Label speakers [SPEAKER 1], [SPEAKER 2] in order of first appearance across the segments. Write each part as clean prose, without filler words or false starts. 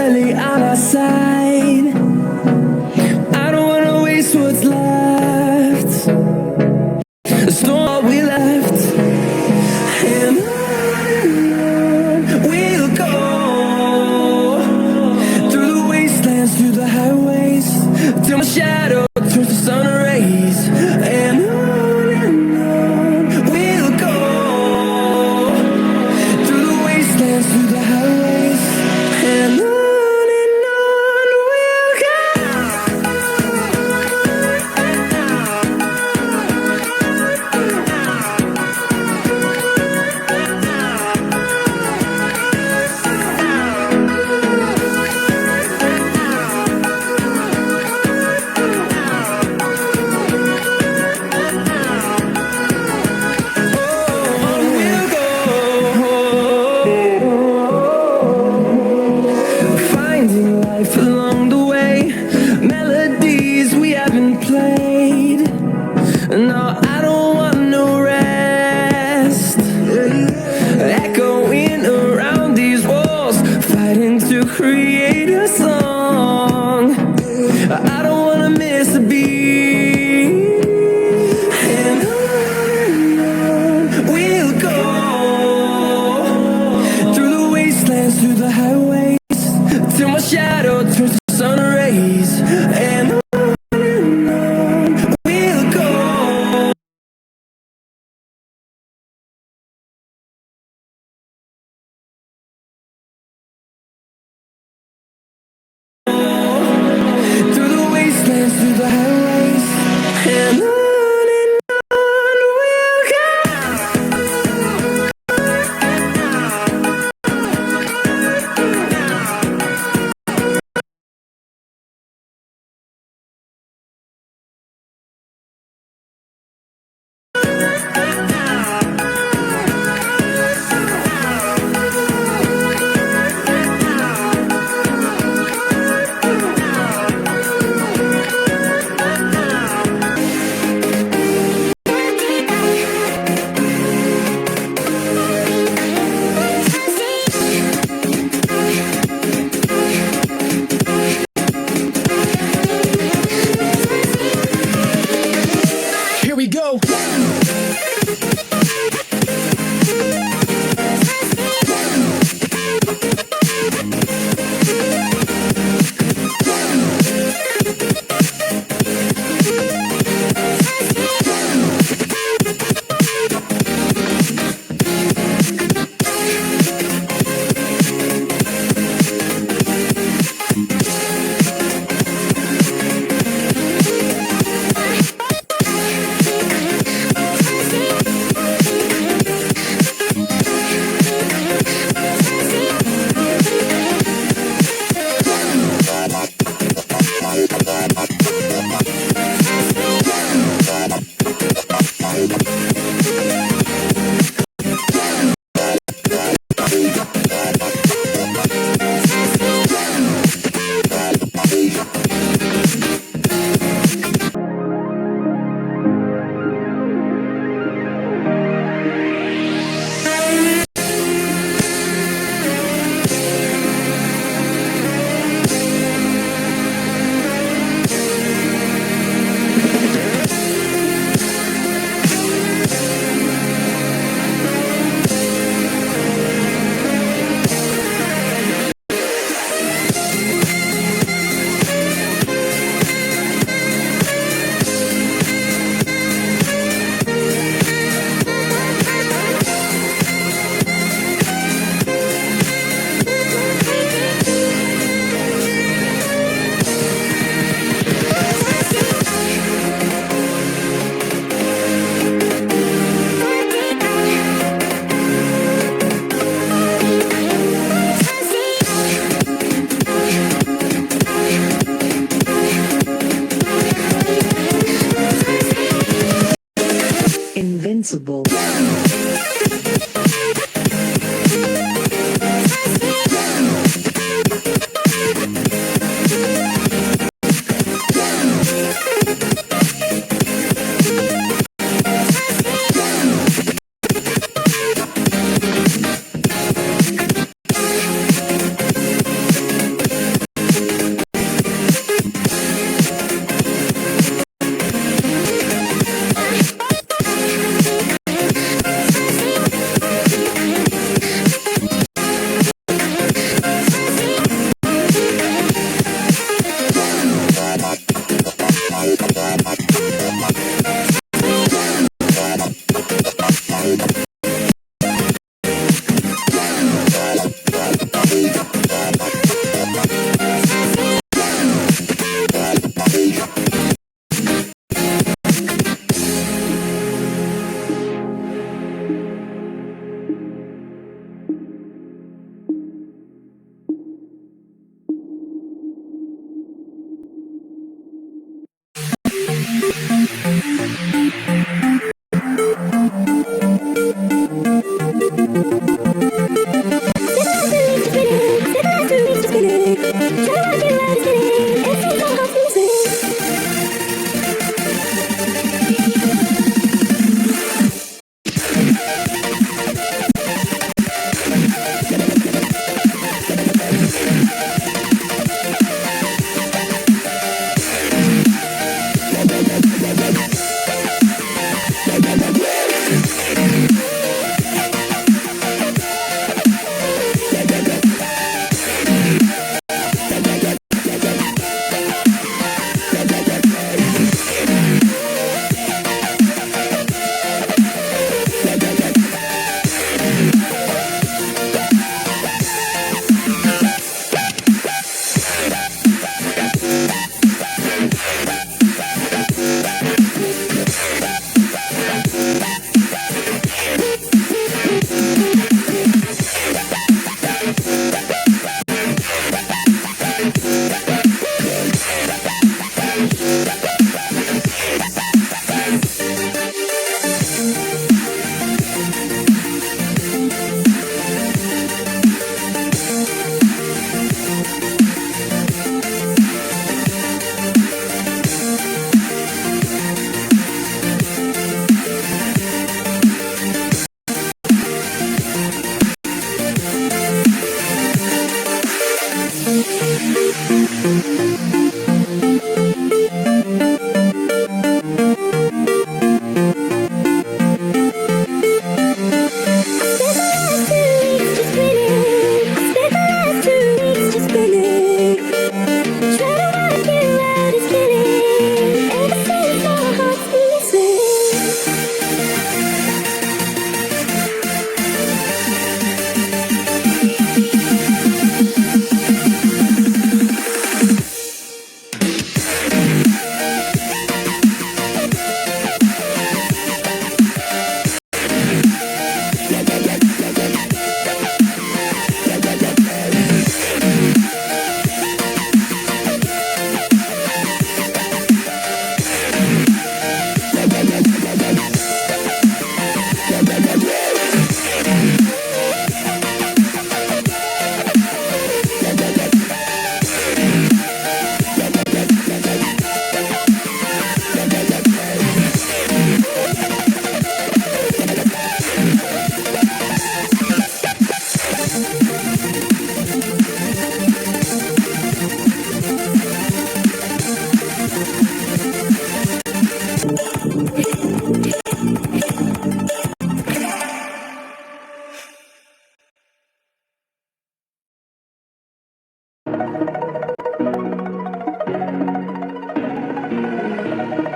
[SPEAKER 1] barely on our side. I don't wanna waste what's left. Store what we left, and on we'll go, through the wastelands, through the highways, till my shadow turns to sun rays. And on we'll go, through the wastelands, through the highways, and on we'll go. Finding life along the way, melodies we haven't played. No, I don't want no rest. Echoing around these walls, fighting to create a song. I don't wanna miss a beat. And on we'll go, through the wastelands, through the highways, till my shadow turns to sun rays. And on we'll go. Through the wastelands, through the highways, and on we'll go.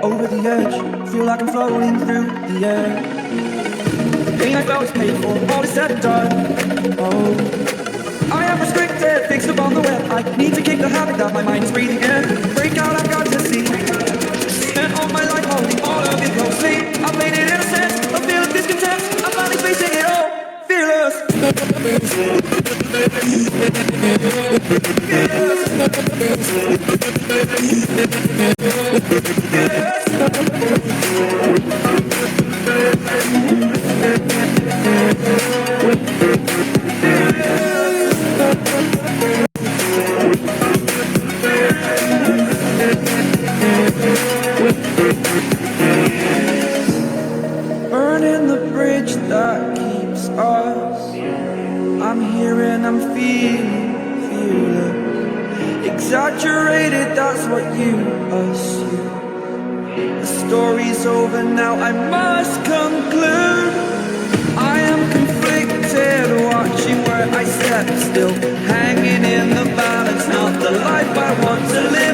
[SPEAKER 1] Over the edge, feel like I'm floating through the air. The pain I felt is paid for, all is said and done. Oh, I am restricted, fixed upon the web. I need to kick the habit that my mind is breathing in. Break out, I've got to see. Spent all my life holding all of it closely. I played it in a sense, a feel of discontent. I'm finally facing it all, fearless. Burning the bridge that keeps us. I'm here and I'm feeling fearless. Exaggerated, that's what you assume. The story's over now, I must conclude. I am conflicted, watching where I step still, hanging in the balance, not the life I want to live.